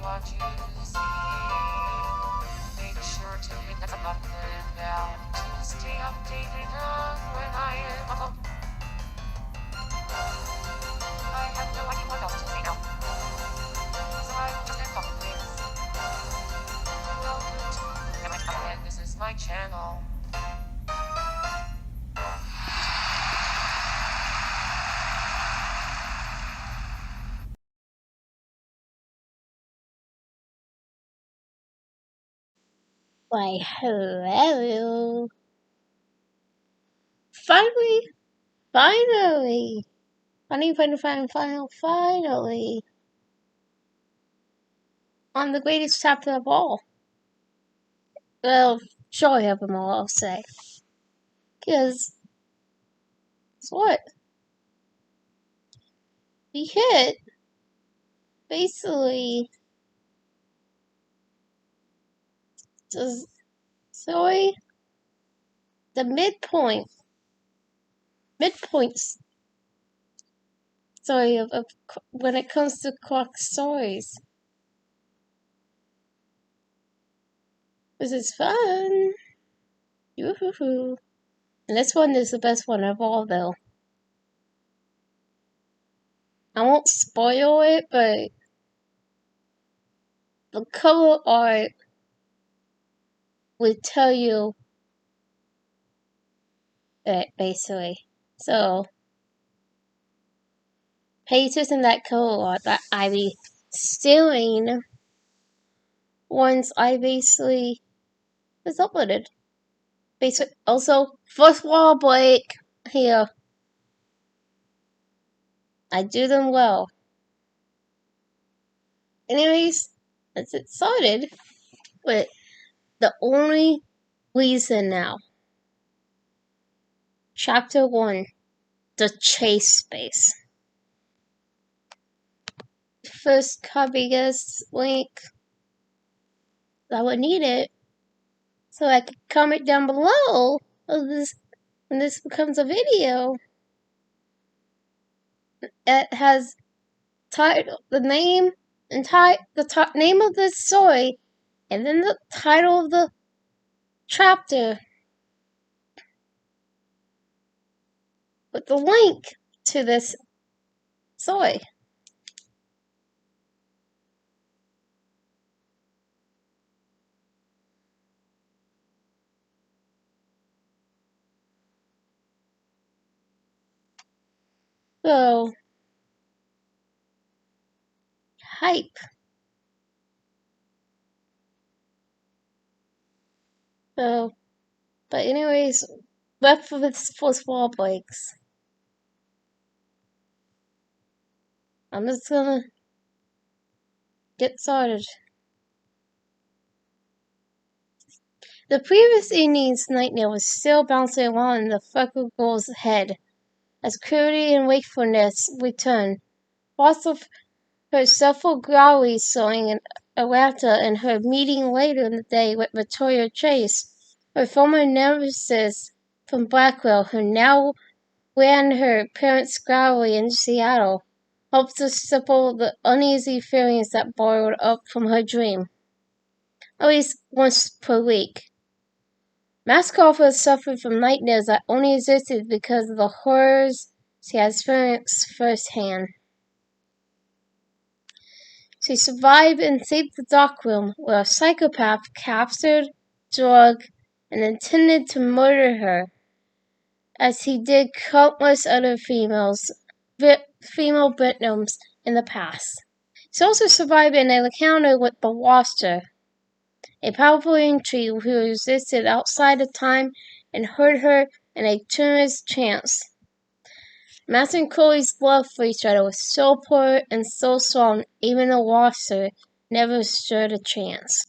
what you see. Make sure to hit the button down to stay updated on when I am up. I have no idea what else to say now, so I just end off this. Welcome to AmberAnkNA, and this is my channel. Why, hello. Finally. Finally, on the greatest chapter of all. Well, surely of them all, I'll say. Because, guess what? We hit, basically, just, sorry, the midpoints, sorry, of when it comes to Quark stories. This is fun. Yoo-hoo-hoo. And this one is the best one of all, though. I won't spoil it, but the cover art would tell you it, basically. So, pages in that cover art that I be stealing once I basically was uploaded. Basically, also, first wall break here. I do them well. Anyways, let's get started with the only reason now. Chapter 1, the chase space. First copy guest link that would need it, so I could comment down below of this when this becomes a video. It has title, the name and the name of the story, and then the title of the chapter with the link to this story. So, hype. So, but anyways, left for this first wall breaks. I'm just gonna get started. The previous evening's nightmare was still bouncing around in the freckled girl's head as curiosity and wakefulness returned. Lots of her self-growly sewing and laughter and her meeting later in the day with Victoria Chase, her former nemesis from Blackwell, who now ran her parents' gallery in Seattle, helped to stipple the uneasy feelings that boiled up from her dream. At least once per week. Mascoffa suffered from nightmares that only existed because of the horrors she had experienced firsthand. She survived and saved the dockroom, where a psychopath captured, drugged, and intended to murder her, as he did countless other female victims in the past. She also survived an encounter with the Watcher, a powerful entity who existed outside of time and heard her in a tuneless trance. Matt and Chloe's love for each other was so pure and so strong, even the Watcher never stood a chance.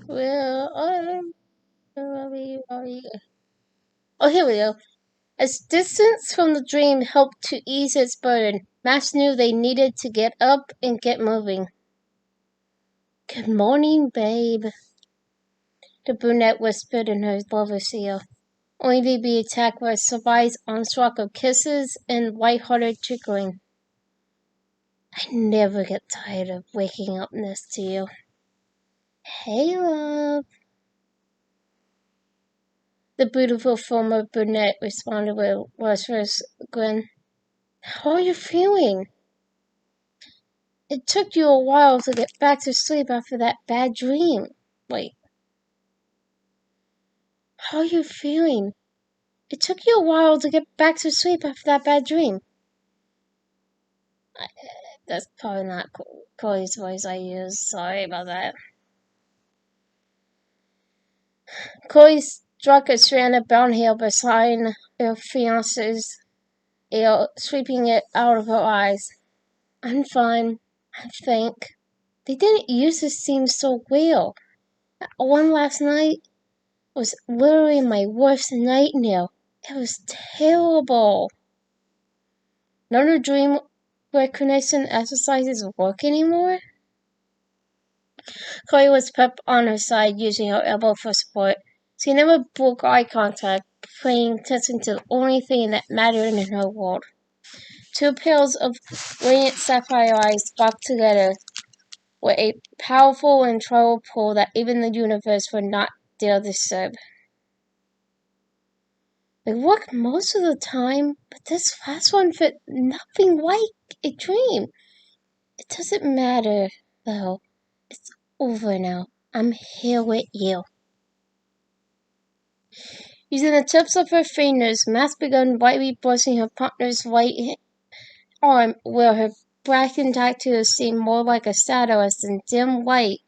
Well, oh, here we go. As distance from the dream helped to ease its burden, Max knew they needed to get up and get moving. Good morning, babe, the brunette whispered in her lover's ear, only to be attacked by a surprise onslaught of kisses and light-hearted tickling. I never get tired of waking up next to you. Hey, love. The beautiful former brunette responded with a lustrous grin. How are you feeling? It took you a while to get back to sleep after that bad dream. Wait. How are you feeling? It took you a while to get back to sleep after that bad dream. That's probably not Chloe's voice I used. Sorry about that. Chloe struck a strand of brown hair beside her fiance's ear, sweeping it out of her eyes. I'm fine, I think. They didn't used to seem so real. That one last night was literally my worst nightmare. It was terrible. None of dream recognition exercises work anymore? Chloe was prepped on her side, using her elbow for support. She never broke eye contact, paying attention to the only thing that mattered in her world. Two pairs of radiant sapphire eyes locked together with a powerful and tribal pull that even the universe would not dare disturb. They work most of the time, but this last one felt nothing like a dream. It doesn't matter, though. It's over now. I'm here with you. Using the tips of her fingers, Mask began lightly brushing her partner's right arm where her blackened tattoos seemed more like a shadow as the dim light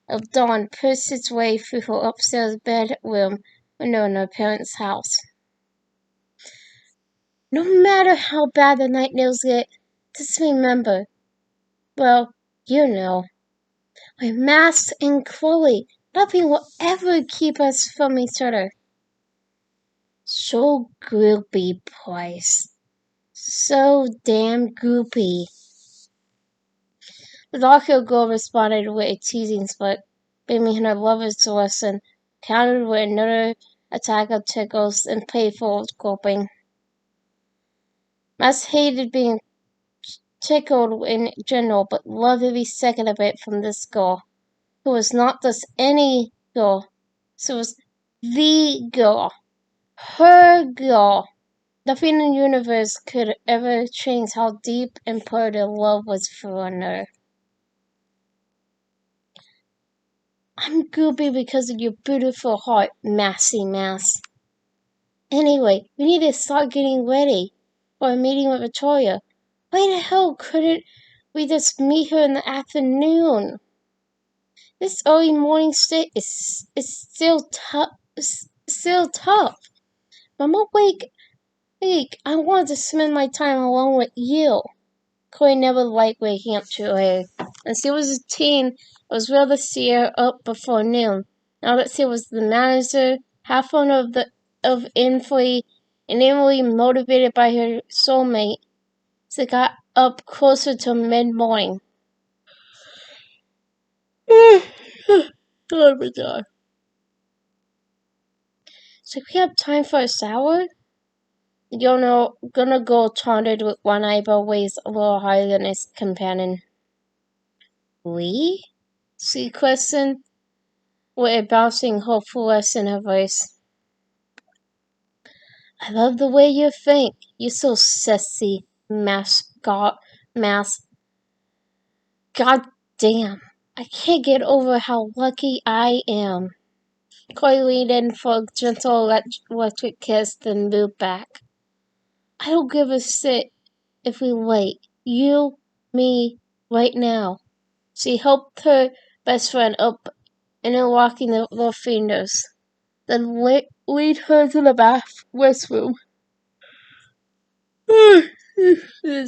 of dawn pushed its way through her upstairs bedroom window in her parents' house. No matter how bad the nightmares get, just remember, well, you know, with Mask and Chloe, nothing will ever keep us from each other. So groupie, Price. So damn groupie. The dark-haired girl responded with a teasing smirk, beaming her lovers to listen, countered with another attack of tickles and playful gulping. Mask hated being tickled in general, but loved every second of it from this girl, who was not just any girl. She was the girl. Her girl. Nothing in the universe could ever change how deep and pure their love was for one another. I'm goopy because of your beautiful heart, Massy Mass. Anyway, we need to start getting ready for a meeting with Victoria. Why the hell couldn't we just meet her in the afternoon? This early morning state is still tough. Mama, wake. I want to spend my time alone with you. Chloe never liked waking up too early. When she was a teen, it was rare to see her up before noon. Now that she was the manager, half owner of Infly, and inwardly motivated by her soulmate, she got up closer to mid-morning. Oh my god. So we have time for a shower? Gonna go taunted with one eyebrow raised a little higher than his companion. We? She questioned, with a bouncing hopefulness in her voice. I love the way you think. You're so sassy, God damn. I can't get over how lucky I am. Chloe leaned in for a gentle electric kiss, then moved back. I don't give a shit if we wait. You, me, right now. She helped her best friend up, interlocking their fingers, then lead her to the restroom.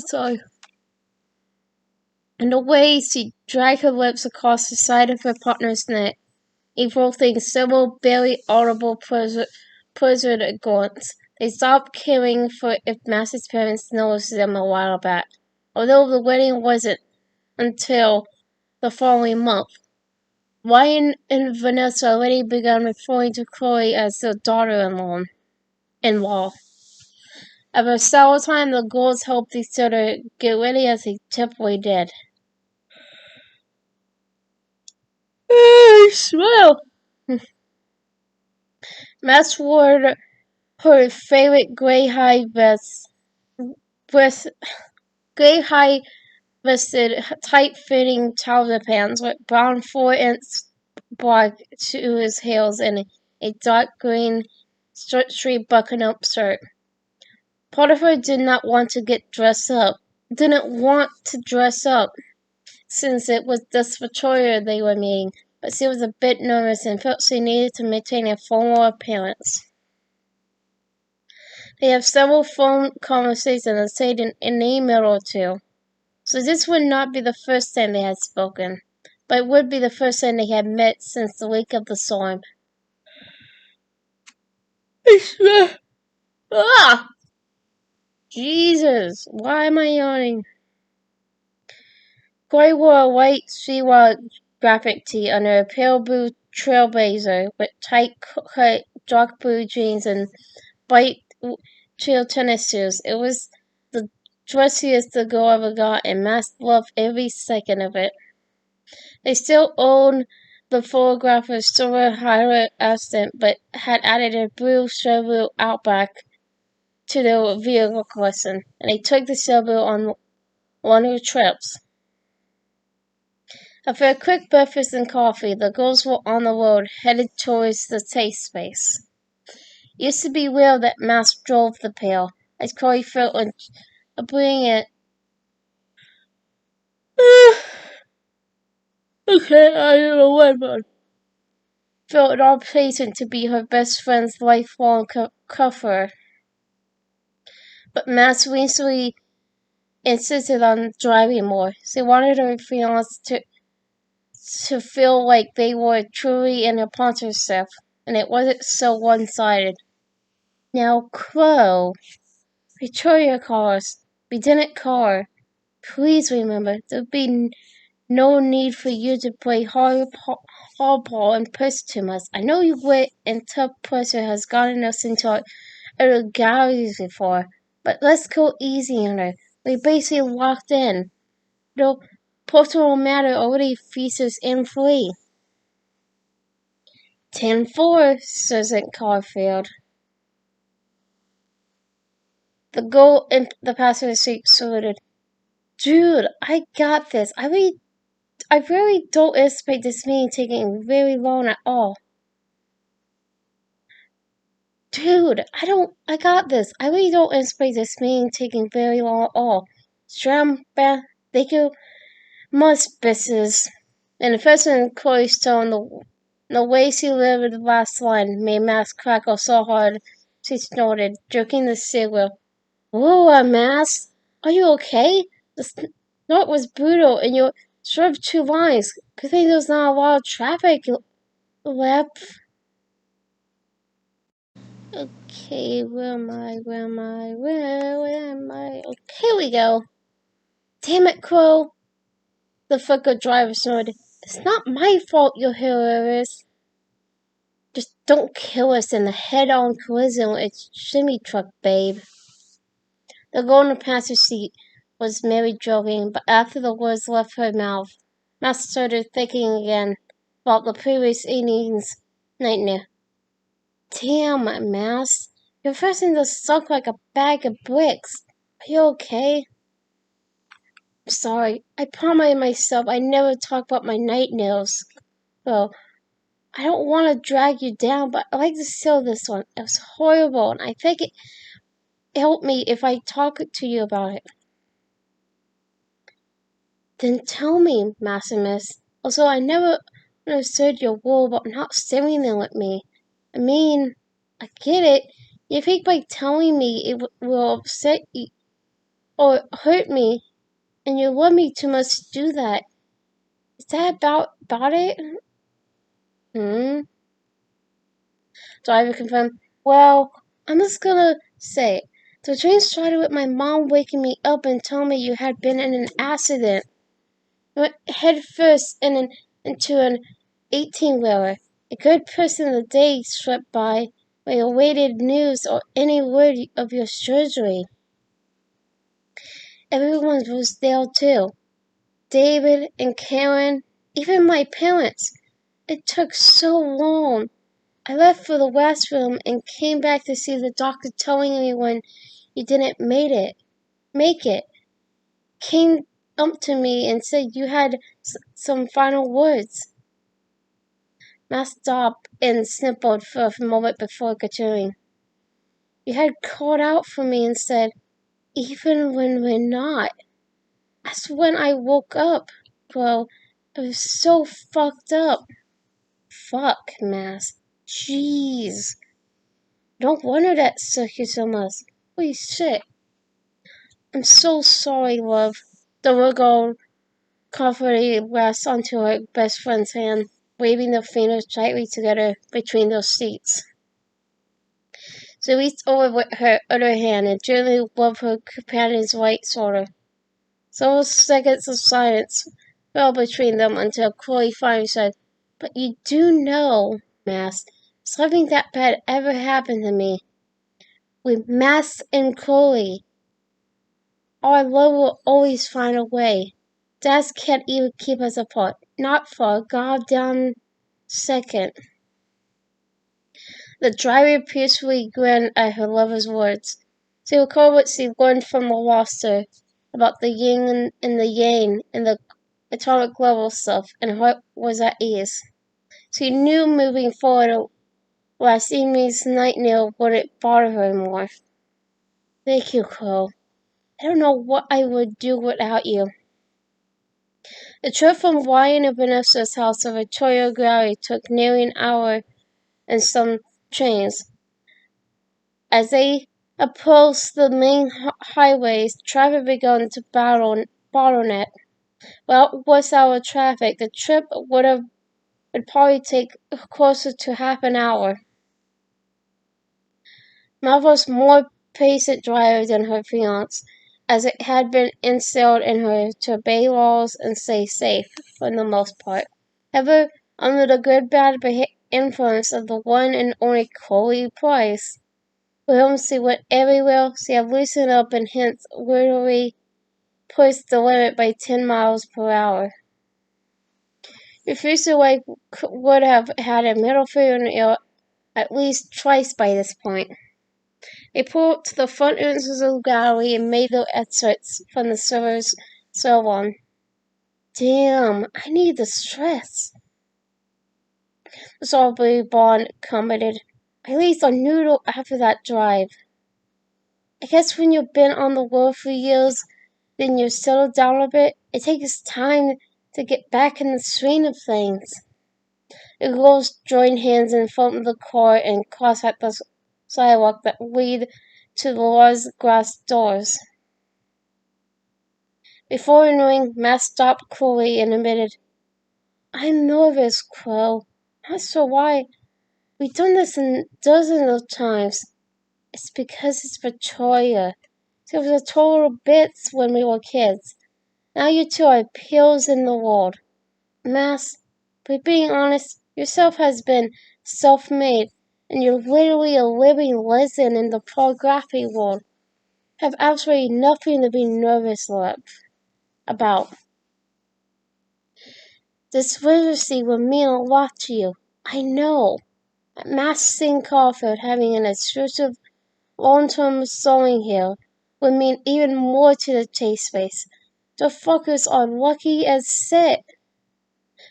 Sorry. And the way she dragged her lips across the side of her partner's neck, evoking several barely audible pleasure grunts. They stopped caring for if Mass's parents noticed them a while back, although the wedding wasn't until the following month. Ryan and Vanessa already began referring to Chloe as their daughter-in-law. After several times, the ghouls helped each other get ready as they typically did. Smell! Max wore her favorite gray high vest with gray high vested, tight-fitting trouser pants with brown 4-inch black to his heels and a dark green straight button-up shirt. Potiphar didn't want to dress up, since it was this tutorial they were meeting, but she was a bit nervous and felt she needed to maintain a formal appearance. They have several phone conversations and stayed in an email or two. So this would not be the first time they had spoken, but it would be the first time they had met since the week of the storm. Ah! Jesus, why am I yawning? Corey wore a white Shewa graphic tee under a pale blue trailblazer with tight-cut dark blue jeans and white trail tennis shoes. It was the dressiest the girl ever got, and Max loved every second of it. They still owned the photographer's silver Highland accent, but had added a blue Chevrolet Outback to their vehicle collection, and they took the Chevrolet on one of the trips. After a quick breakfast and coffee, the girls were on the road, headed towards the safe space. It used to be rare that Max drove the pair, as Corey felt a brilliant. Okay, I don't know what felt it all pleasant to be her best friend's lifelong comforter. But Max recently insisted on driving more. She wanted her fiance to feel like they were truly in a partnership, and it wasn't so one-sided. Now, Crow, Victoria calls. We didn't call her. Please remember, there'll be no need for you to play hardball and push too much. I know you wit and tough pressure has gotten us into our galleries before, but let's go easy on her. We basically locked in. No personal matter already features in free. 10-4, says Caulfield. The girl in the passenger seat saluted. Dude, I got this. I really don't expect this meeting taking very long at all. Dude, I got this. I really don't expect this meeting taking very long at all. Thank you much, bitches. And the first in Chloe's tone, the way she delivered the last line made Max crackle so hard she snorted, jerking the cigarette. Whoa, Max, are you okay? The snort was brutal, and you swerved 2 lines. Good thing there's not a lot of traffic left. Okay, where am I? Okay, here we go. Damn it, Crow. The fucker driver snorted. It's not my fault you're hilarious. Just don't kill us in the head-on collision with a shimmy truck, babe. The girl in the passenger seat was merely joking, but after the words left her mouth, Max started thinking again about the previous evening's nightmare. Damn, Max, your person just sucked like a bag of bricks. Are you okay? I'm sorry. I promised myself I'd never talk about my nightmares. Well, I don't want to drag you down, but I like to sell this one. It was horrible, and I think it helped me if I talk to you about it. Then tell me, Maximus. Also, I never understood your rule about not staring there with me. I mean, I get it. You think by telling me it will upset you or hurt me, and you love me too much to do that. Is that about it? Driver confirmed. Well, I'm just gonna say it. The train started with my mom waking me up and telling me you had been in an accident. I went head first into an 18-wheeler. A good person of the day swept by, We awaited news or any word of your surgery. Everyone was there too. David and Karen, even my parents. It took so long. I left for the restroom and came back to see the doctor telling me when you didn't make it. Came up to me and said you had some final words. Matt stopped and sniffled for a moment before continuing. You had called out for me and said, even when we're not. That's when I woke up, bro. I was so fucked up. Fuck, Mass. Jeez. Don't wonder that sucked you so much. Holy shit. I'm so sorry, love. The little girl comfortably rests onto her best friend's hand, waving their fingers tightly together between their seats. She reached over with her other hand and gently rubbed her companion's right shoulder. Several seconds of silence fell between them until Chloe finally said, But you do know, Mass, something that bad ever happened to me. With Mass and Chloe, our love will always find a way. Dads can't even keep us apart, not for a goddamn second. The driver peacefully grinned at her lover's words. She recalled what she learned from the roster about the yin and the yang and the atomic level stuff, and her heart was at ease. She knew moving forward last evening's nightmare wouldn't bother her anymore. Thank you, Chloe. I don't know what I would do without you. The trip from Ryan and Vanessa's house to Victoria Gallery took nearly an hour and some trains. As they approached the main highways, traffic began to bottleneck. Without rush hour traffic, the trip would probably take closer to half an hour. Mav was more patient driver than her fiance, as it had been instilled in her to obey laws and stay safe, for the most part. However, under the good-bad influence of the one and only Chloe Price, with whom she went everywhere, she had loosened up and hence literally pushed the limit by 10 miles per hour. Your future wife would have had a middle finger at least twice by this point. They pulled up to the front entrance of the gallery and made their exits from the server's salon. Damn, I need the stress. The Strawberry Blonde commented. At least a noodle after that drive. I guess when you've been on the road for years, then you settle down a bit. It takes time to get back in the swing of things. The girls joined hands in front of the car and crossed at the sidewalk that lead to the large glass doors. Before knowing, Matt stopped Chloe and admitted, I'm nervous, Crow. Not sure why. We've done this dozens of times. It's because it's Victoria. She was a total bitch when we were kids. Now you two are pills in the world. Mass, by being honest, yourself has been self-made, and you're literally a living legend in the pornography world. Have absolutely nothing to be nervous about. This literacy will mean a lot to you. I know. Mass St. Caulfield having an exclusive long-term sewing here would mean even more to the chase space. The fuckers are lucky as shit.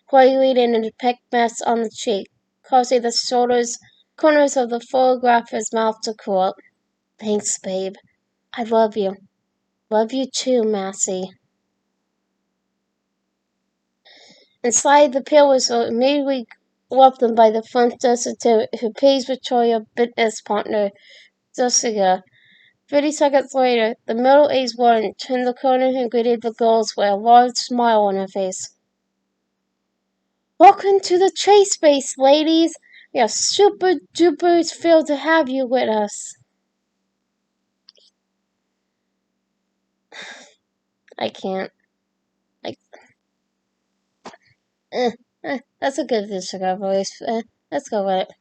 Chloe leaned in and pecked Mass on the cheek, causing the corners of the photographer's mouth to curl up. Thanks, babe. I love you. Love you too, Massey. Inside, the pillars were immediately welcomed by the front desk attendant who pays Victoria business partner, Jessica. 30 seconds later, the middle-aged woman turned the corner and greeted the girls with a large smile on her face. Welcome to the Chase Base, ladies! We are super duper thrilled to have you with us. I can't. That's a good Jessica voice. Let's go with it.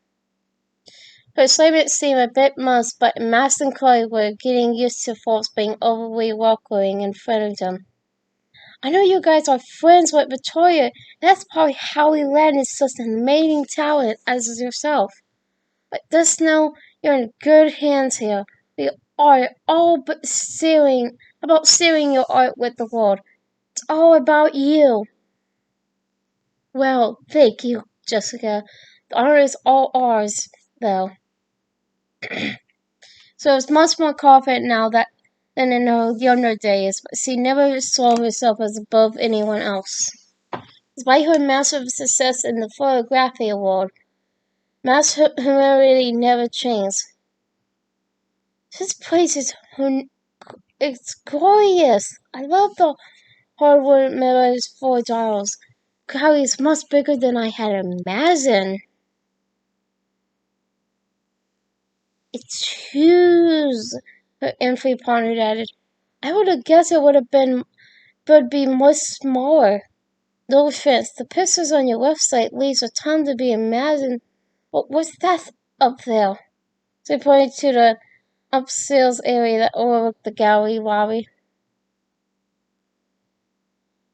Her excitement seemed a bit muzzled, but Max and Chloe were getting used to folks being overly welcoming in front of them. I know you guys are friends with Victoria. That's probably how we landed such an amazing talent as yourself. But just know you're in good hands here. We are all but sharing your art with the world. It's all about you. Well, thank you, Jessica. The honor is all ours, though. So it's much more confident now than in her younger days, but she never saw herself as above anyone else. Despite her massive success in the photography award, Matt's humility never changed. This place is it's glorious. I love the hardwood mirrors for dials. God, it's much bigger than I had imagined. It's huge, her infant pondered added. I would have guessed it would be much smaller. No offense, the pictures on your website leaves a ton to be imagined. What's that up there? She pointed to the upstairs area that overlooked the gallery lobby.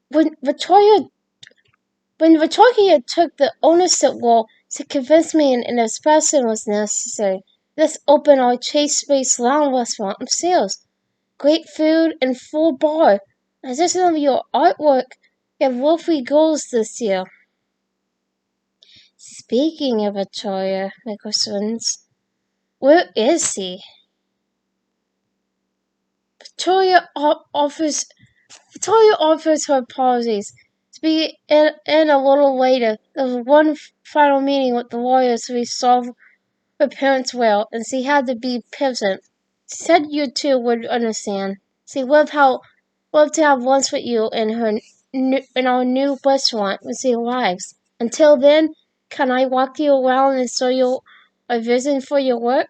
When Victoria took the ownership role, she convinced me an expansion was necessary. Let's open our Chase Space Lounge restaurant upstairs. Great food and full bar. In addition to your artwork, we have lofty goals this year. Speaking of Victoria, Nicholson's, where is she? Victoria offers her apologies. To be in a little later, there was one final meeting with the lawyers to resolve her parents' will, and she had to be present. She said you two would understand. She loved to have lunch with you in our new restaurant when she arrives. Until then, can I walk you around and show you a vision for your work?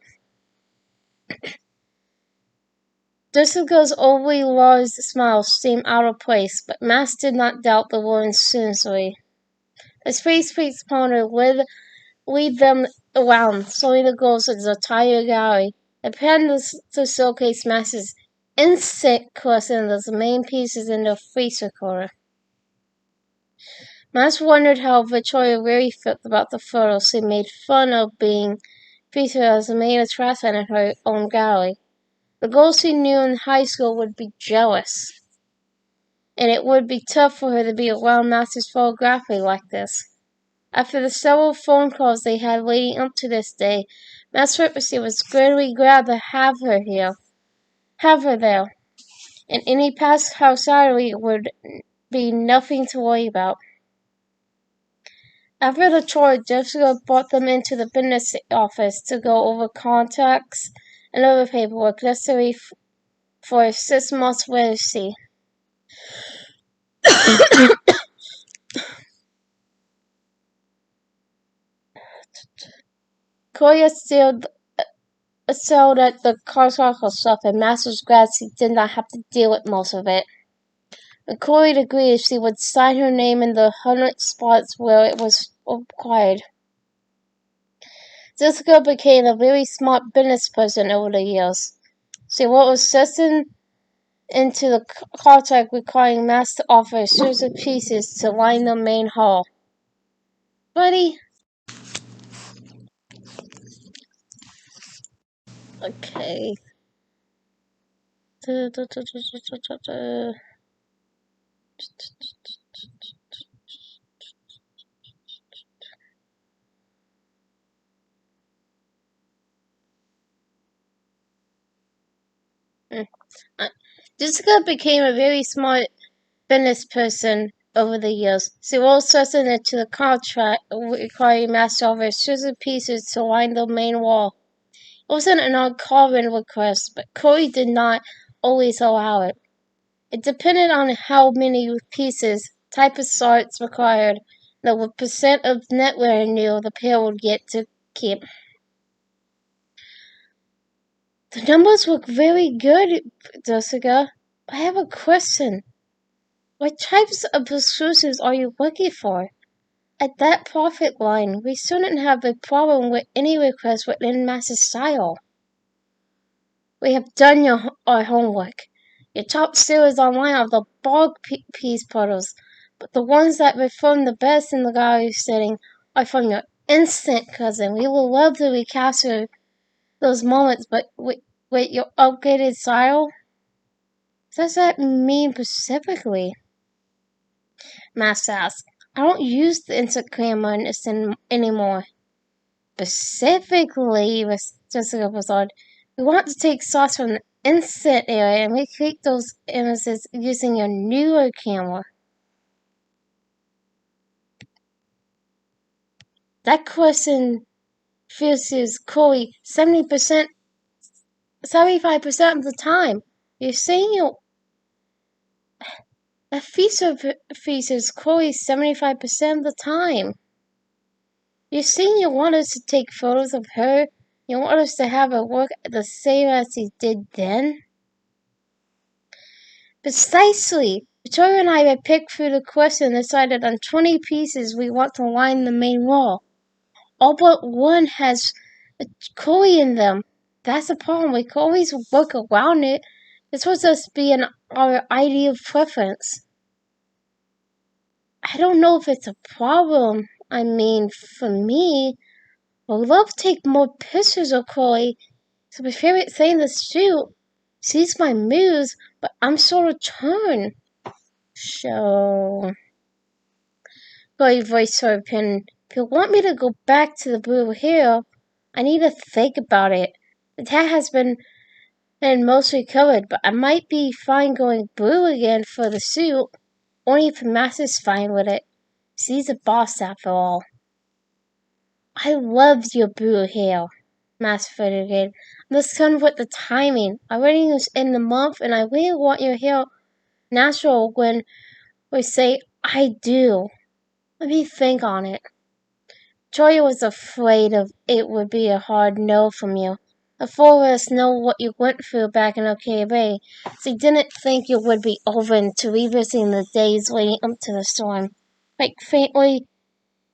Jessica's overly large smile seemed out of place, but Max did not doubt the woman's sincerity. The space ponder lead them around, showing the girls of the entire gallery. They planned to showcase Max's insect collection as the main pieces in the face recorder. Max wondered how Victoria really felt about the photos she made fun of being featured as the main attraction in her own gallery. The girls she knew in high school would be jealous, and it would be tough for her to be around Max's photography like this. After the several phone calls they had leading up to this day, Max Ripperson was greatly glad to have her there, and any past house salary would be nothing to worry about. After the tour, Jessica brought them into the business office to go over contracts and other paperwork necessary for a 6-month residency. Claudia excelled at the contract stuff, and Max was glad she did not have to deal with most of it. When Chloe agreed, she would sign her name in the 100 spots where it was required. Jessica became a very smart business person over the years. She wrote a into the contract requiring Max to offer a series of pieces to line the main hall. Buddy? Okay. Jessica became a very smart business person over the years. She wrote something into the contract requiring Max to offer a series of pieces to line the main wall. It wasn't an uncommon request, but Chloe did not always allow it. It depended on how many pieces, type of starts required, and what percent of net revenue the pair would get to keep. The numbers look very good, Jessica. I have a question. What types of exclusives are you looking for? At that profit line, we shouldn't have a problem with any request within Master Style. We have done our homework. Your top series online are the bog piece puddles, but the ones that perform the best in the gallery setting are from your instant cousin. We will love to recapture those moments, but with your upgraded style? What does that mean specifically? Master asks. I don't use the instant camera anymore. Specifically, Jessica Bazard, we want to take shots from the instant area and recreate those images using your newer camera. That question fuses Corey 75% of the time. You're saying that features Corey 75% of the time. You're saying you want us to take photos of her? You want us to have her work the same as he did then? Precisely. Victoria and I have picked through the question and decided on 20 pieces we want to line the main wall. All but one has a Chloe in them. That's the problem. We can always work around it. This was just being our ideal preference. I don't know if it's a problem. I mean, for me, I would love to take more pictures of Chloe. So my favorite thing to shoot. She's my muse, but I'm sort of torn. So, Chloe voiced her opinion. If you want me to go back to the blue hair, I need to think about it. The tat has been mostly covered, but I might be fine going blue again for the suit. Only if Master's fine with it. She's a boss after all. I loved your blue hair, Master said again. I'm just concerned with the timing. Our wedding is in the month, and I really want your hair natural when we say I do. Let me think on it. Joy was afraid of it would be a hard no from you. The four of us know what you went through back in OK Bay, so you didn't think you would be open to revisiting the days leading up to the storm. Like faintly,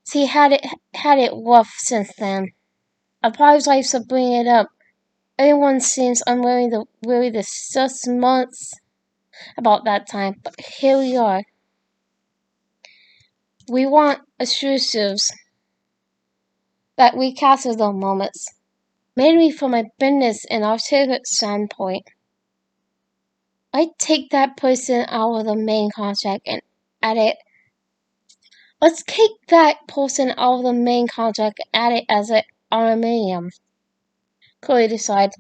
she had it rough since then. I apologize for bringing it up. Everyone seems unwilling to really discuss months about that time, but here we are. We want assurances that we capture those moments, mainly from a business and artistic standpoint. I take that person out of the main contract and add it. Let's take that person out of the main contract and add it as an aluminium. Chloe decided.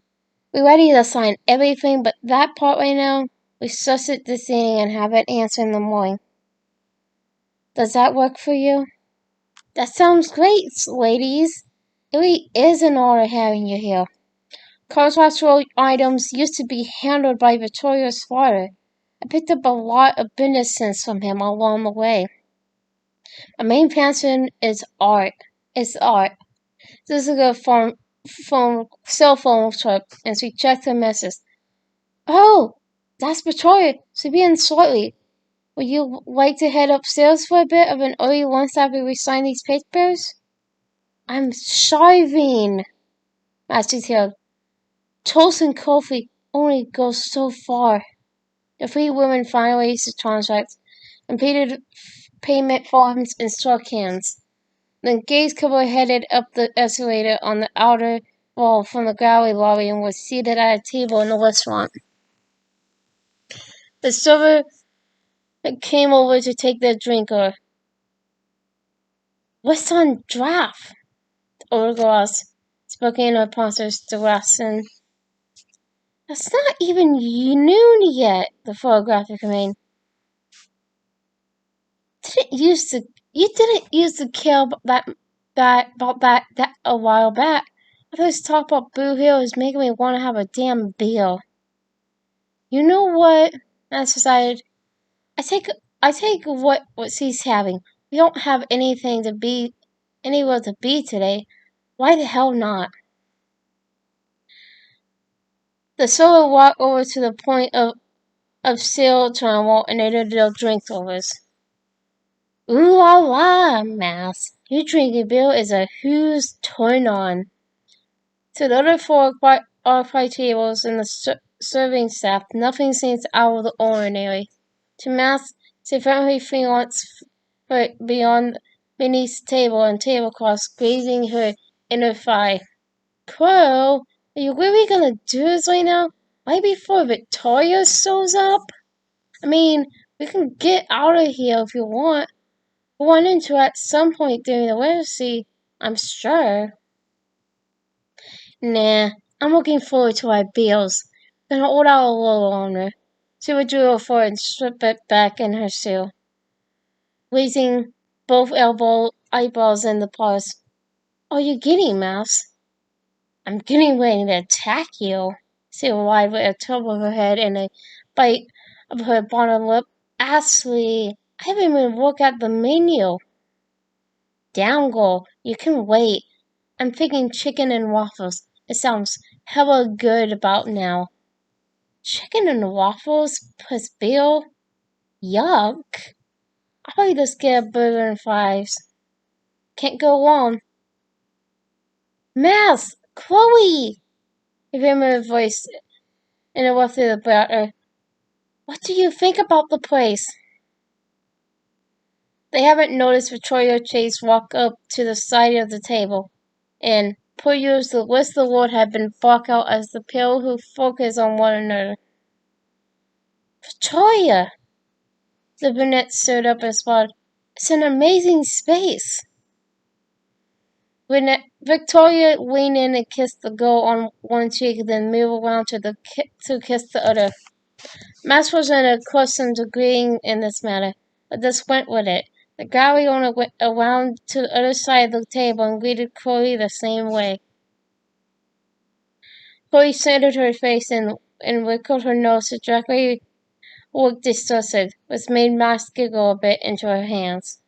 We're ready to sign everything but that part right now. We suss it this evening and have it answered in the morning. Does that work for you? That sounds great, ladies. It really is an honor having you here. Cultural items used to be handled by Victoria's father. I picked up a lot of business sense from him along the way. My main passion is art. It's art. This is a cell phone trip, and she checked her message. Oh, that's Victoria. She's being slightly. Would you like to head upstairs for a bit of an early lunch after we sign these papers? I'm starving. Matthew yelled. Toast and coffee only goes so far. The three women finally reached the contract, completed payment forms, and struck hands. Then Gaze couple headed up the escalator on the outer wall from the gallery lobby and was seated at a table in the restaurant. The server came over to take their drink. What's on draft? The older girl asked, spoken in response to Rastin. It's not even noon yet, the photographic remained. You didn't use to care about that a while back. I thought this talk about Boo Hill is making me want to have a damn beer. You know what? I decided. I take what she's having. We don't have anything to be anywhere to be today. Why the hell not? The server walked over to the point of sale terminal and ordered their drink overs. Ooh la la, Mass. You drinking beer is a huge turn on. To the other four occupied tables in the serving staff, nothing seems out of the ordinary. To Mass, she found her fiance beyond beneath the table and tablecloths grazing her inner thigh. Crow, are you really gonna do this right now? Right before Victoria shows up? I mean, we can get out of here if you want. We'll run into her at some point during the Wednesday, I'm sure. Nah, I'm looking forward to our bills. Gonna hold out a little longer. She withdrew her foot and slipped it back in her shoe, raising both eyebrows in the pause. Are you getting, Mouse? I'm getting ready to attack you. She lied with a tilt of her head and a bite of her bottom lip. Ashley, I haven't even looked at the menu. Down, girl. You can wait. I'm thinking chicken and waffles. It sounds hella good about now. Chicken and waffles plus Bill? Yuck. I'll probably just get a burger and fries. Can't go wrong. Mouse! Chloe! He remembered her voice interrupted the brother. What do you think about the place? They haven't noticed Victoria Chase walk up to the side of the table, and per usual, the rest of the world had been blocked out as the pair who focused on one another. Victoria! The brunette stood up and smiled. It's an amazing space. Victoria leaned in and kissed the girl on one cheek, then moved around to kiss the other. Max wasn't accustomed to agreeing in this matter, but just went with it. The gallery owner went around to the other side of the table and greeted Chloe the same way. Chloe centered her face and wrinkled her nose to directly look disgusted, which made Max giggle a bit into her hands.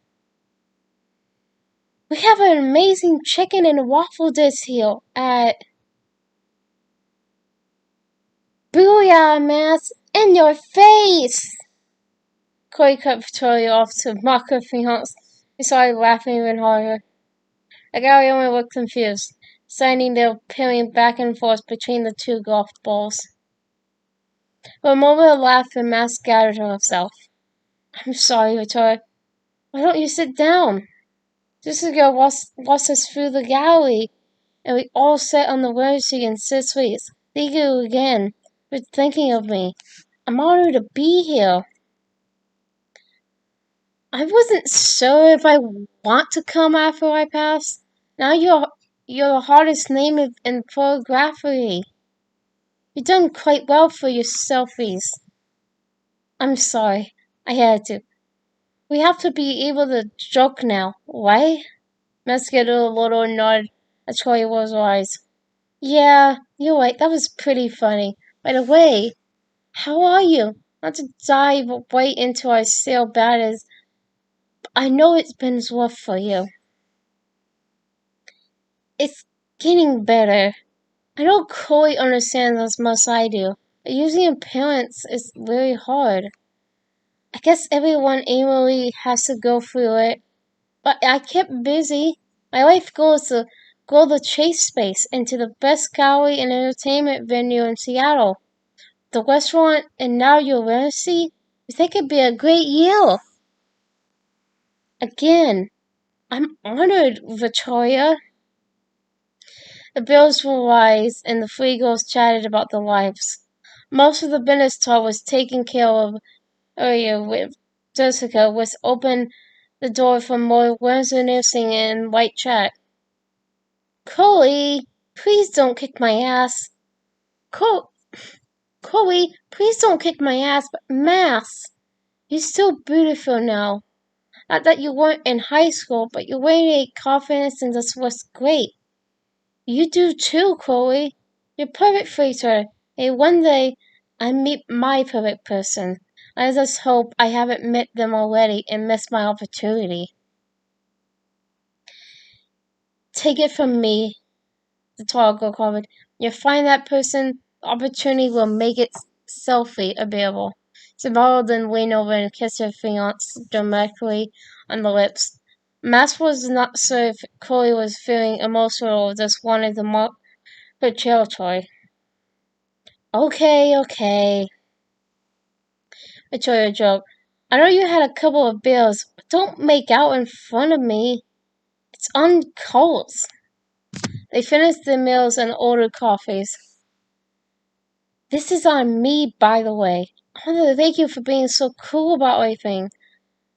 We have an amazing chicken and waffle dish here at... Booyah, Max! In your face! Chloe cut Victoria off to mock her fiance. He started laughing even harder. The gallery owner looked confused, standing there peering back and forth between the two golf balls. For a moment of laughter, Max gathered herself. I'm sorry, Victoria. Why don't you sit down? This girl walked us through the gallery, and we all sat on the window seat in 6 weeks. Thank you again for thinking of me. I'm honored to be here. I wasn't sure if I want to come after I pass. Now you're the hardest name in photography. You've done quite well for your selfies. I'm sorry. I had to. We have to be able to joke now, right? Max gave a little nod at Troy's eyes. Yeah, you're right. That was pretty funny. By the way, how are you? Not to dive right into our sale bad as I know it's been rough for you. It's getting better. I know Chloe understands as much as I do, but using appearance is very hard. I guess everyone annually has to go through it, but I kept busy. My life goal is to grow the Chase space into the best gallery and entertainment venue in Seattle. The restaurant and now university, I think it'd be a great year. Again, I'm honored, Victoria. The bills were raised, and the three girls chatted about their lives. Most of the business talk was taken care of earlier with Jessica, which opened the door for more Wednesday nursing and white chat. Chloe, please don't kick my ass. Chloe, please don't kick my ass, but Max, you're still beautiful now. Not that you weren't in high school, but you radiate confidence and that's what's great. You do too, Chloe. You're perfect for each other. And one day, I meet my perfect person. I just hope I haven't met them already and missed my opportunity. Take it from me, the tall girl commented. You find that person, opportunity will make it selfie available. Smiled and leaned over and kissed her fiance directly on the lips. Max was not sure if Chloe was feeling emotional or just wanted to mark her territory. Okay. Victoria joked. I know you had a couple of beers, but don't make out in front of me. It's on coals. They finished their meals and ordered coffees. This is on me, by the way. I want to thank you for being so cool about everything.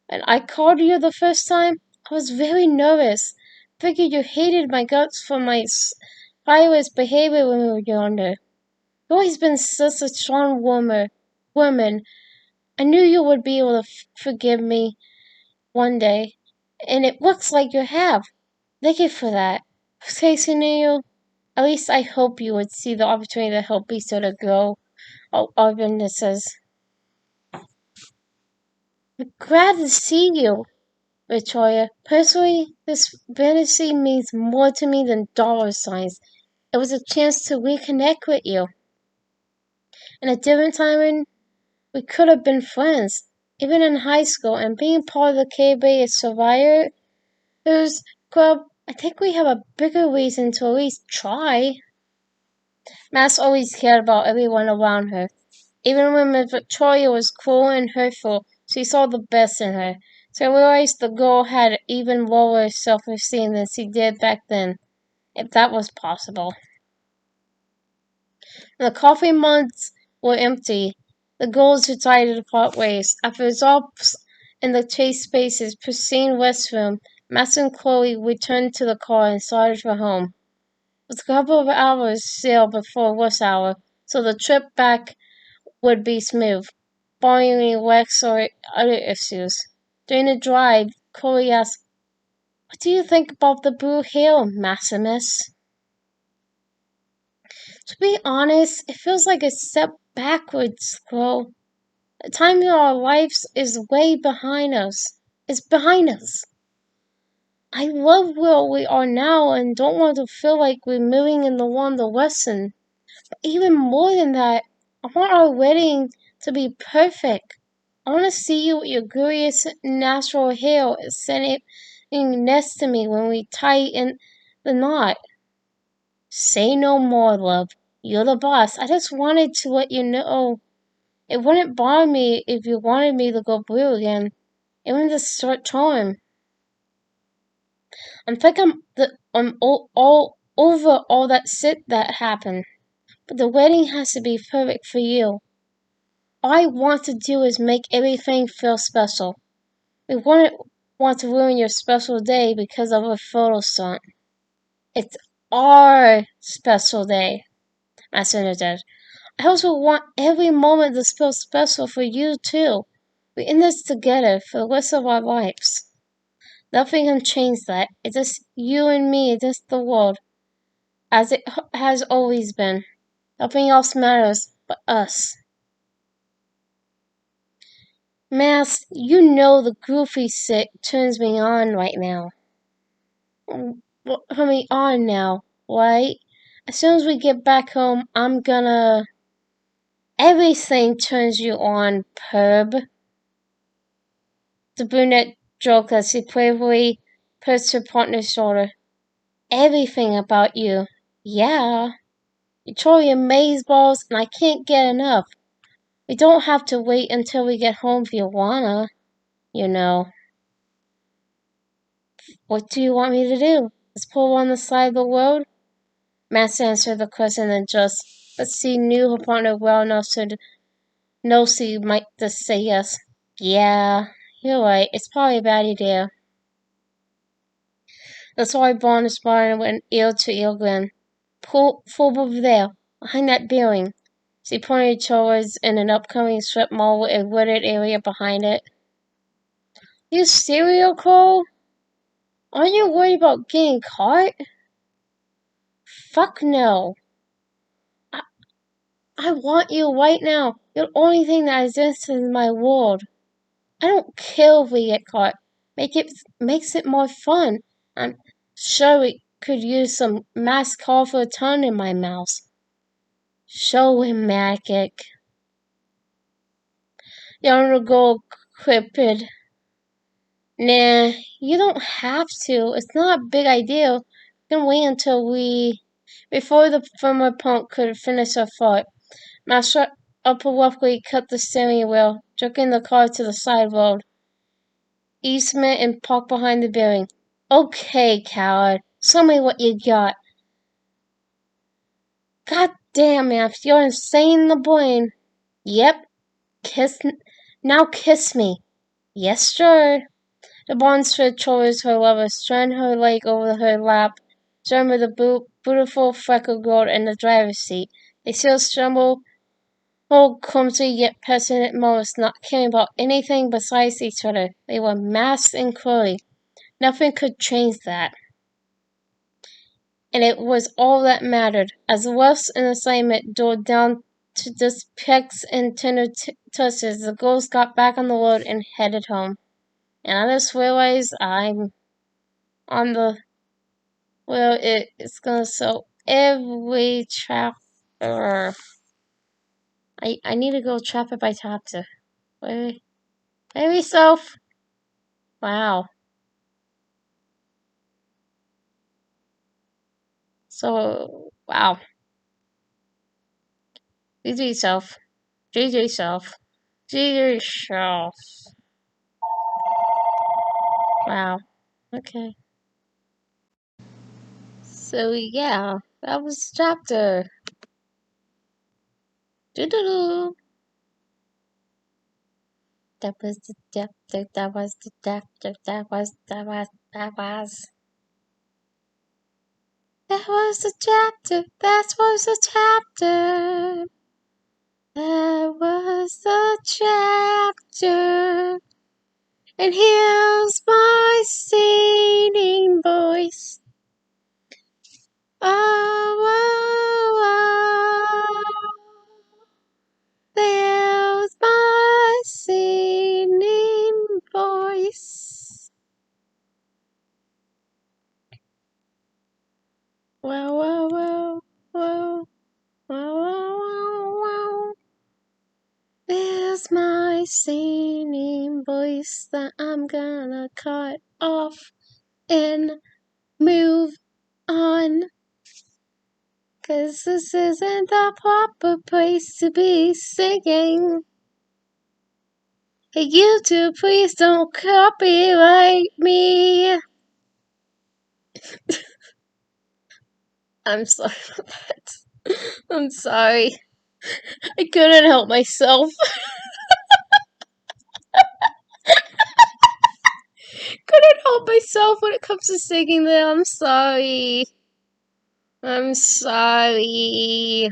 When I called you the first time, I was very nervous. Figured you hated my guts for my violent behavior when we were younger. You've always been such a strong woman. I knew you would be able to forgive me one day, and it looks like you have. Thank you for that. Chasing you, at least I hope you would see the opportunity to help each other grow our businesses. I'm glad to see you, Victoria. Personally, this fantasy means more to me than dollar signs. It was a chance to reconnect with you. In a different time, we could have been friends, even in high school, and being part of the KB Survivors Club, I think we have a bigger reason to at least try. Max always cared about everyone around her. Even when Victoria was cruel and hurtful, she saw the best in her. So I realized the girl had even lower self-esteem than she did back then, if that was possible. When the coffee mugs were empty, the girls decided to part ways. After results in the chase space's pristine restroom, Max and Chloe returned to the car and started for home. It was a couple of hours sail before rush hour, so the trip back would be smooth, barring any wrecks or other issues. During the drive, Chloe asked, What do you think about the Blue Hill, Maximus? To be honest, it feels like a step backwards, Chloe. The time in our lives is way behind us. It's behind us. I love where we are now and don't want to feel like we're moving in the one direction. But even more than that, I want our wedding to be perfect. I want to see you with your glorious natural hair sitting next to me when we tie in the knot. Say no more, love. You're the boss. I just wanted to let you know. It wouldn't bother me if you wanted me to go blue again. Even the short term. I'm all over all that shit that happened. But the wedding has to be perfect for you. All I want to do is make everything feel special. We wouldn't want to ruin your special day because of a photo stunt. It's our special day, Master said. I also want every moment to feel special for you too. We're in this together for the rest of our lives. Nothing can change that. It's just you and me, it's just the world, as it has always been. Nothing else matters but us. Mask, you know the goofy shit turns me on right now. Turn me on now, right? As soon as we get back home, I'm gonna... Everything turns you on, perb. The brunette joked as she playfully pressed her partner's shoulder. Everything about you. Yeah. You're totally amazeballs and I can't get enough. We don't have to wait until we get home if you wanna, you know. What do you want me to do? Just pull on the side of the road? Max answered the question in just, but she knew her partner well enough to know she might just say yes. Yeah, you're right. It's probably a bad idea. The sorry blonde spotted went ear to ear grin. Pull over there, behind that building. She pointed towards in an upcoming strip mall with a wooded area behind it. You serial Cole? Aren't you worried about getting caught? Fuck no. I want you right now. You're the only thing that exists in my world. I don't care if we get caught. Makes it more fun. I'm sure we could use some mass call for a tongue in my mouth. Show him magic. Young girl quipped. Nah, you don't have to. It's not a big idea. We can wait until before the former punk could finish her thought. Master abruptly cut the steering wheel, jerking the car to the side road. Eastman and parked behind the building. Okay, coward. Show me what you got. God damn, Max, you're insane in the brain. Yep. Now kiss me. Yes, sure. The blonde slid towards her lover, strand her leg over her lap, joined with the beautiful freckled girl in the driver's seat. They still stumbled, clumsy yet passionate moments, not caring about anything besides each other. They were masked and curly. Nothing could change that. And it was all that mattered. As West and assignment dove down to the pecks and tender touches, the girls got back on the road and headed home. And I just realized I'm on the it's gonna sell every chapter. I need to go chapter by chapter. Maybe self. Wow. So wow. GG self. GG self. GG self. Wow. Okay. So yeah, that was the chapter. Doo-doo-doo. That was the chapter. That was the chapter. That was the chapter. That was the chapter. That was the chapter. And here's my singing voice. Oh, oh, oh. There's my singing voice. Wow, wow, wow, wow, wow, wow, wow. There's my singing voice that I'm gonna cut off and move on. 'Cause this isn't the proper place to be singing. Hey, YouTube, please don't copyright me. I'm sorry for that. I'm sorry. I couldn't help myself. Couldn't help myself when it comes to singing that. I'm sorry. I'm sorry.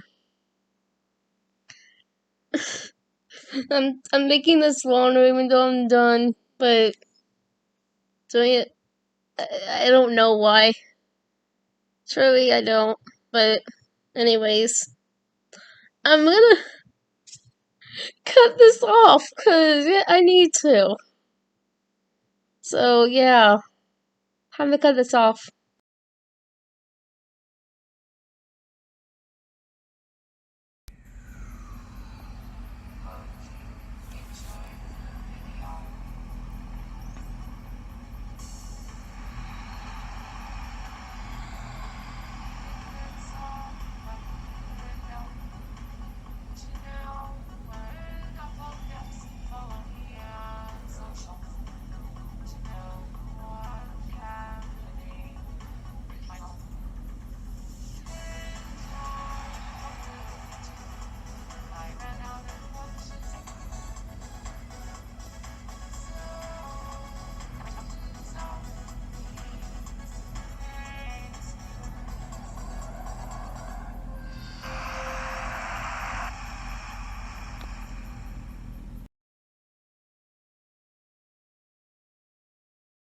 I'm making this longer even though I'm done, but doing it, I don't know why. Truly, I don't. But anyways, I'm gonna cut this off because I need to. So yeah, time to cut this off.